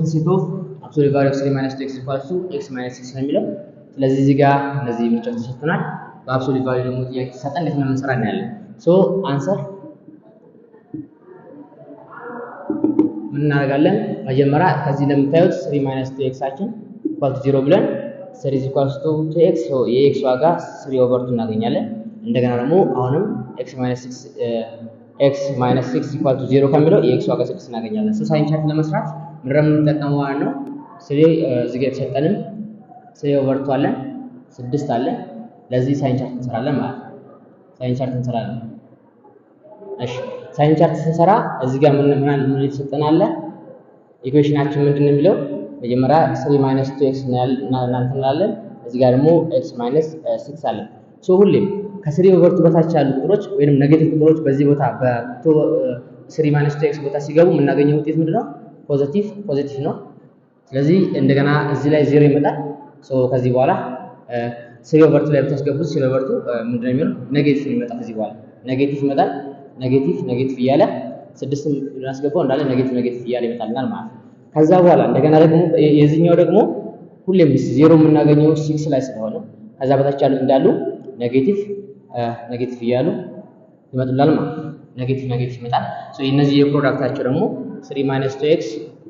solution set of absolute value of 3 minus 2x equals to x minus 6 ነው የሚለው ስለዚህ እዚህ ጋር እነዚህ ምርጫዎች ተሰጥተናል በአብሶሉት ቫልዩ ደግሞ ጥያቄ ተሰጠን እንዴት ነው የምንሰራ እናያለን ሶ አንሰር ምን እናደርጋለን መጀመሪያ ከዚህ ለምታዩት 3 minus 2x አችን equal to 0 ብለን 3 is equals to 2x so የx ዋጋ 3 over 2 እናገኛለን እንደገና ደግሞ አሁንም x minus 6 equal to 0 ከሚለው የx ዋጋ 6 እናገኛለን ሶ ሳይን ቻርት ለመስራት ምንድነው የምንጠቀመው ማለት ነው 3 እዚህ ጋር የተሰጠንን 3 over 2 አለን 6 አለን ለዚህ ሳይን ቻርት እንሰራለን ማለት ነው ሳይን ቻርት እንሰራለን እሺ ሳይን ቻርት ስንሰራ እዚህ ጋር ምን የተሰጠን አለ ኢኩዌሽናችን ምንድነው የሚለው መጀመሪያ 3 minus 2x እናንተናለን እዚህ ጋር ደግሞ x minus 6 አለ ሶ ሁሌም ከ3 over 2 በታች ያሉ ቁጥሮች ወይንም ኔጌቲቭ ቁጥሮች በዚህ ቦታ በ3 minus 2x ቦታ ሲገቡ የምናገኘው ውጤት ምንድነው ፖዚቲቭ ነው ስለዚህ እንደገና እዚህ ላይ 0 ይመጣል ሶ ከዚህ በኋላ 3 over 2 ላይ ብታስገቡት 3 over 2 ምንድነው የሚሆነው ኔጌቲቭ ይመጣል ከዚህ በኋላ ኔጌቲቭ ይመጣል ኔጌቲቭ እያለ 6 እናስገባው እንዳለ ኔጌቲቭ እያለ ይመጣልናል ማለት ነው ከዛ በኋላ እንደገና ደግሞ የዚህኛው ደግሞ ሁሌም 0 የምናገኘው 6 ላይ ስለሆነ ከዛ በታች ያሉ እንዳሉ ኔጌቲቭ እያሉ ይመጡላል ማለት ነው ኔጌቲቭ ይመጣል ሶ እነዚህ የፕሮዳክታቸው ደግሞ 3 minus 2x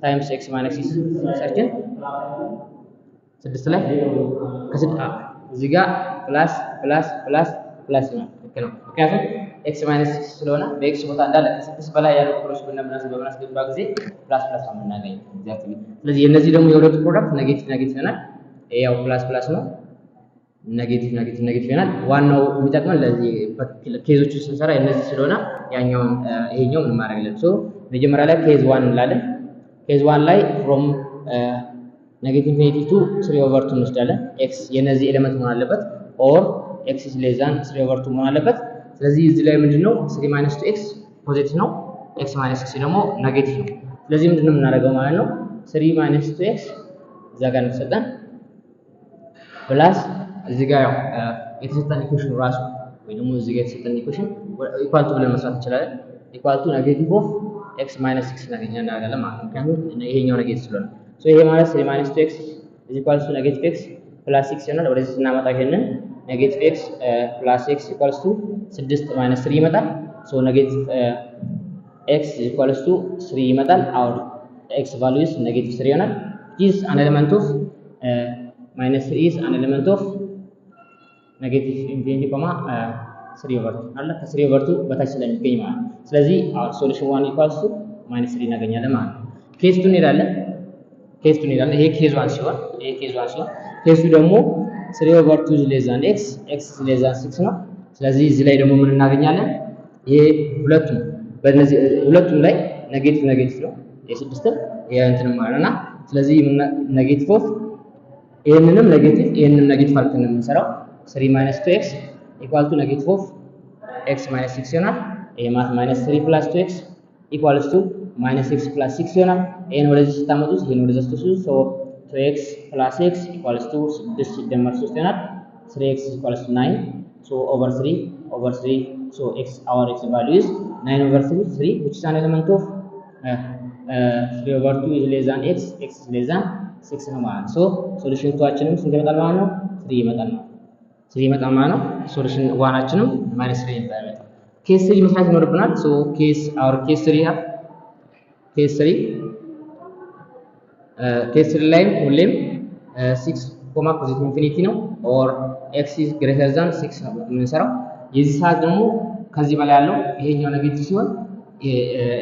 times x minus 6 ሰርችን 6 ላይ እዚህ ጋር ፕላስ ነው ልክ ነው ምክንያቱም x minus 6 ስለሆነ በx ቦታ እንዳለ ከ6 በላይ ያሉ ቁጥሮች በምናስገባ ጊዜ ፕላስ ነው የምናገኘው ኤግዛክትሊ ስለዚህ እነዚህ ደግሞ የሁለቱ ፕሮዳክት ኔጌቲቭ ይሆናል ያው ፕላስ ነው ኔጌቲቭ ይሆናል ዋናው የሚጠቅመን ለዚህ ኬዞቹ ስንሰራ እነዚህ ስለሆነ ያኛውን ይሄኛው ምን ማድረግ አለብን ሶ መጀመሪያ ላይ ኬዝ 1 እንላለን ኬዝ 1 ላይ from negative infinity to 3 over 2 እንወስዳለን x የነዚህ ኤሌመንት መሆን አለበት or x is less than 3 over 2 መሆን አለበት ስለዚህ እዚህ ላይ ምንድነው 3 minus 2x ፖዚቲቭ ነው x minus 6 ደግሞ ኔጌቲቭ ነው ስለዚህ ምንድነው የምናደርገው ማለት ነው 3 minus 2x እዛ ጋር እንሰጣለን ፕላስ እዚህ ጋር የተሰጠን ኢኩዌሽን ራሱ ወይ ደግሞ እዚህ ጋር የተሰጠን ኢኩዌሽን ኢኳል ቱ ብለን መስራት እንችላለን ኢኳል ቱ ኔጌቲቭ ኦፍ x minus 6 እናገኛለን ማለት ነው ምክንያቱም ይሄኛው ኔጌቲቭ ስለሆነ ሶ ይሄ ማለት 3 minus 2x is equal to negative x plus 6 ይሆናል ወደዚህ ስናመጣ ይሄንን negative x plus x equals to 6 minus 3 ይመጣል ሶ negative x is equals to 3 ይመጣል our x value is negative 3 ይሆናል this an element of minus 3 is an element of negative infinity 3 over 2 አለ ከ3 over 2 በታች ስለሚገኝ ማለት ነው ስለዚህ our solution 1 equals to minus 3 እናገኛለን ማለት ነው ኬዝ 2 እንሄዳለን ይሄ ኬዝ 1 ሲሆን ኬዝ 2 ደግሞ 3 over 2 is less than x is less than 6 ነው ስለዚህ እዚህ ላይ ደግሞ ምን እናገኛለን ይሄ ሁለቱም ላይ ኔጌቲቭ ነው የ6 የእንትንም ማለትና ስለዚህ ኔጌቲቭ ኦፍ ይሄንንም ኔጌቲቭ አድርገን ነው የምንሰራው 3 minus 2x equal to negative of x minus 6 ይሆናል ይሄ ማለት minus 3 plus 2x equals to minus 6 plus 6 ይሆናል ይሄን ወደዚህ ስታመጡት ይሄን ወደዚህ ስትወስዱ so 2x plus x equals to 6 ሲደመር 3 ይሆናል 3x equals to 9 so over 3 so our x value is 9 over 3 which is an element of 3 over 2 is less than x is less than 6 ነው ማለት so solution 2 አችንም ስንት ይመጣል ማለት ነው 3 ይመጣል ማለት ነው solution 1 አችንም -3 ይመጣል ኬስ 3 መስራት ይኖርብናል so our case 3 ላይ ሁሌም 6 ፖዚቲቭ ኢንፊኒቲ ነው or x is greater than 6 ነው የምንሰራው የዚህ ሰዓት ደግሞ ከዚህ በላይ ያለው ይሄኛው ኔጌቲቭ ሲሆን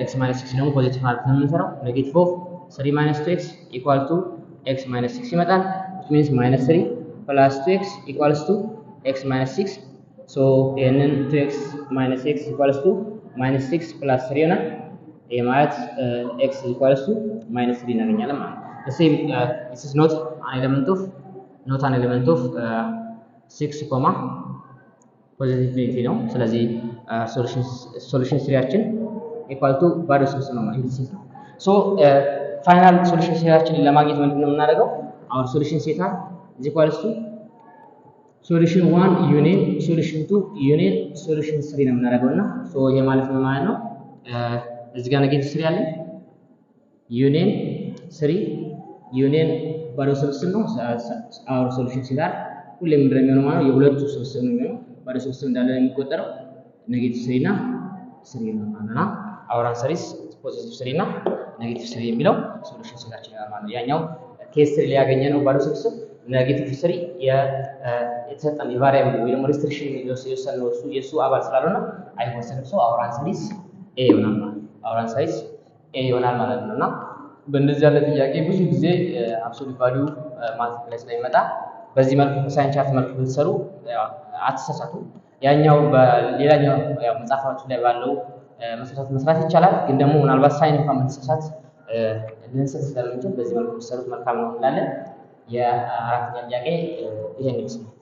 x minus 6 ደግሞ ፖዚቲቭ ማለት ነው የምንሰራው ኔጌቲቭ ኦፍ 3 minus 2x equal to x minus 6 ይመጣል which means minus 3 plus 2x equals to x minus 6 so ይሄንን 2x minus x equals to minus 6 plus 3 ይሆናል ይሄ ማለት x equals to minus 3 እናገኛለን ማለት ነው the same this is not an element of 6 positive infinity ነው ስለዚህ solution 3 አችን equal to ባዶ 6 ነው ማለት ነው so final solution ሴታችንን ለማግኘት ምንድነው የምናደርገው our solution set is equal to solution 1 union solution 2 union solution 3 ነው የምናደርገውና so ይሄ ማለት ምን ማለት ነው እዚህ ጋር ኔጌቲቭ 3 ያለ union ስሪ ዩኒየን ባዶ ስብስብ ነው። አወር ሶሉሽን ሲላር ሁሌም ምንድነው የሚሆነው ማለት ነው የሁለቱ ስብስብ ነው የሚሆነው። ባዶ ስብስብ እንዳለ የሚቆጠረው ኔጌቲቭ 3 እና 3 ነው ማለት ነው። አወር አንሰር ኢዝ ፖዚቲቭ 3 እና ኔጌቲቭ 3 የሚለው ሶሉሽን ሲላችን ይላል ማለት ነው። ያኛው ኬስ 3 ላይ ያገኘነው ባዶ ስብስብ ኔጌቲቭ 3 የተሰጠን የቫሪያብል ወይ ደግሞ ሪስትሪክሽን የወሰነው እሱ የሱ አባል ስላልሆነ አይወሰንም። ሰው አወር አንሰር ኢዝ ኤ ይሆናል ማለት ነው። አወር አንሰር ኢዝ ኤ ይሆናል ማለት ነው። እና በእንደዚህ ያለ ጥያቄ ብዙ ጊዜ አብሶሉት ቫልዩ ማልቲፕል ላይ ስለሚመጣ በዚህ መልኩ በሳይን ቻርት መልኩ ብትሰሩ አትሳሳቱ። ያኛው በሌላኛው ያው መጽሐፋችሁ ላይ ባለው መሰረት መስራት ይቻላል። ግን ደግሞ ምናልባት ሳይን እንኳን መሳሳት ልንሰጥ ስለምንችል በዚህ መልኩ ብትሰሩት መልካም ነው እንላለን። የአራተኛ ጥያቄ ይሄን ይመስላል።